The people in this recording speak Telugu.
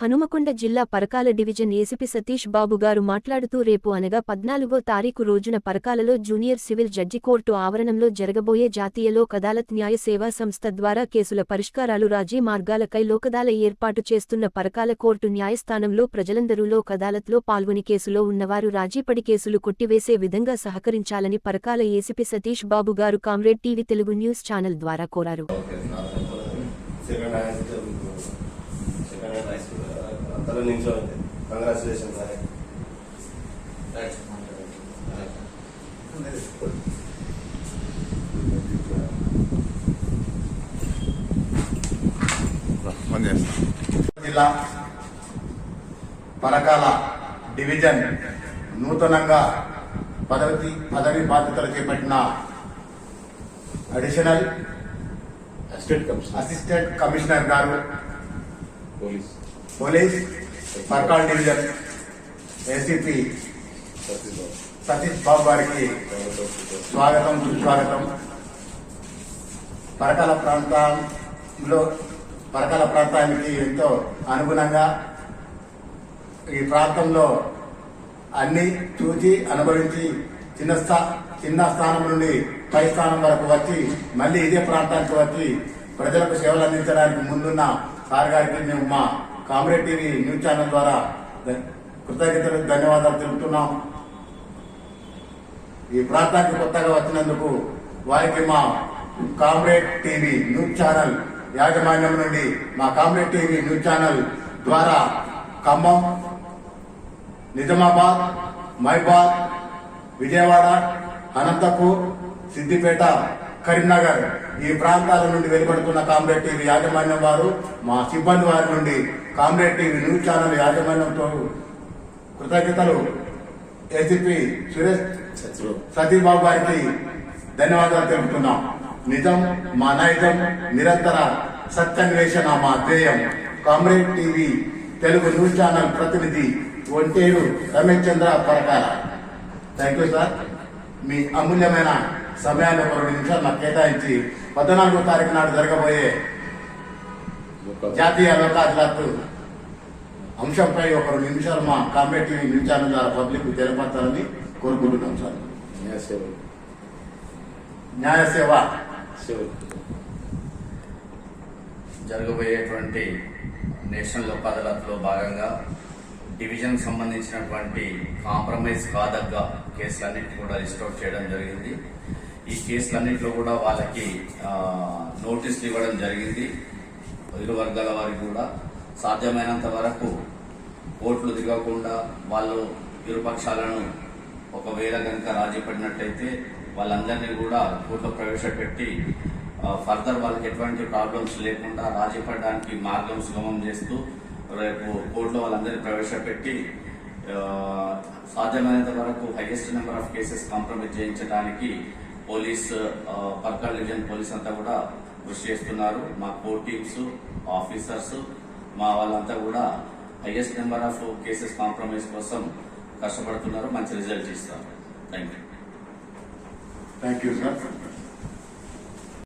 హనుమకొండ జిల్లా పరకాల డివిజన్ ఏసీపీ సతీష్ బాబు గారు మాట్లాడుతూ రేపు అనగా 14వ తారీఖు రోజున పరకాలలో జూనియర్ సివిల్ జడ్జి కోర్టు ఆవరణంలో జరగబోయే జాతీయ లోక్ అదాలత్ న్యాయ సేవా సంస్థ ద్వారా కేసుల పరిష్కారాలు రాజీ మార్గాలకై లోకదాల ఏర్పాటు చేస్తున్న పరకాల కోర్టు న్యాయస్థానంలో ప్రజలందరూ లోక్ అదాలత్లో పాల్గొని కేసులో ఉన్నవారు రాజీపడి కేసులు కొట్టివేసే విధంగా సహకరించాలని పరకాల ఏసీపీ సతీష్ బాబు గారు comrade TV Telugu news channel ద్వారా కోరారు. Congratulation sir. జిల్లా పరకాల డివిజన్ నూతనంగా పదవి బాధ్యతలు చేపట్టిన అడిషనల్ అసిస్టెంట్ కమిషనర్ గారు police Parakala division ACP Satish Babu గారికి స్వాగతం సుస్వాగతం. పరకాల ప్రాంతానికి ఎంతో అనుగుణంగా ఈ ప్రాంతంలో అన్ని చూచి అనుభవించి చిన్న స్థానం నుండి పై స్థానం వరకు వచ్చి మళ్ళీ ఇదే ప్రాంతానికి వచ్చి ప్రజలకు సేవలు అందించడానికి ముందున్న సార్ గారికి మేము మా కామ్రేడ్ టీవీ న్యూస్ ఛానల్ ద్వారా కృతజ్ఞతలు ధన్యవాదాలు తెలుపుతున్నాం. ఈ ప్రాంతానికి కొత్తగా వచ్చినందుకు వారికి మా కామ్రేడ్ టీవీ న్యూస్ ఛానల్ యాజమాన్యం నుండి మా కామ్రేడ్ టీవీ న్యూస్ ఛానల్ ద్వారా ఖమ్మం, నిజామాబాద్, మహబాద్, విజయవాడ, అనంతపూర్, సిద్దిపేట, కరీంనగర్ ఈ ప్రాంతాల నుండి వెలువడుతున్న కామ్రేడ్ టీవీ యాజమాన్యం వారు మా సిబ్బంది వారి నుండి కామ్రేడ్ టీవీ న్యూస్ ఛానల్ యాజమాన్యంతో కృతజ్ఞతలు ఏసీపీ సతీష్ బాబు గారికి ధన్యవాదాలు తెలుపుతున్నాం. నిజం మా నైజం, నిరంతర సత్యాన్వేషణ మా ధ్యేయం. Comrade TV Telugu news channel ప్రతినిధి Onteru Ramesh Chandra Parakala. Thank you sir. మీ అమూల్యమైన సమయాన్ని ఒక 2 నిమిషాలు నాకు కేటాయించి 14వ తారీఖు నాడు జరగబోయే జాతీయ లోక్ అదాలత్ అంశంపై ఒక 2 నిమిషాలు మా కామ్రేడ్ టీవీ న్యూస్ ఛానల్ ద్వారా పబ్లిక్ తెలపరచాలని కోరుకుంటున్నాం సార్. న్యాయ సేవ జరగబోయేటువంటి నేషనల్ లోక్ అదాలత్లో భాగంగా డివిజన్ సంబంధించినటువంటి కాంప్రమైజ్ కాదగ్గ కేసులన్నింటినీ కూడా లిస్ట్ అవుట్ చేయడం జరిగింది. ఈ కేసులన్నింటిలో కూడా వాళ్ళకి నోటీసులు ఇవ్వడం జరిగింది. ఇరు వర్గాల వారికి కూడా సాధ్యమైనంత వరకు కోర్టులు దిగకుండా వాళ్ళు ఇరుపక్షాలను ఒకవేళ కనుక రాజీ పడినట్టయితే వాళ్ళందరినీ కూడా కోర్టులో ప్రవేశపెట్టి ఫర్దర్ వాళ్ళకి ఎటువంటి ప్రాబ్లమ్స్ లేకుండా రాజీ పడడానికి మార్గం సుగమం చేస్తూ రేపు కోర్టులో వాళ్ళందరినీ ప్రవేశపెట్టి సాధ్యమైనంత వరకు highest number of cases compromise చేయించడానికి పోలీస్ పరకాల డివిజన్ పోలీస్ అంతా కూడా కృషి చేస్తున్నారు. మా కోర్ టీమ్స్, ఆఫీసర్స్, మా వాళ్ళంతా కూడా highest number of cases compromise కోసం కష్టపడుతున్నారు. మంచి రిజల్ట్ ఇస్తారు. Thank you sir.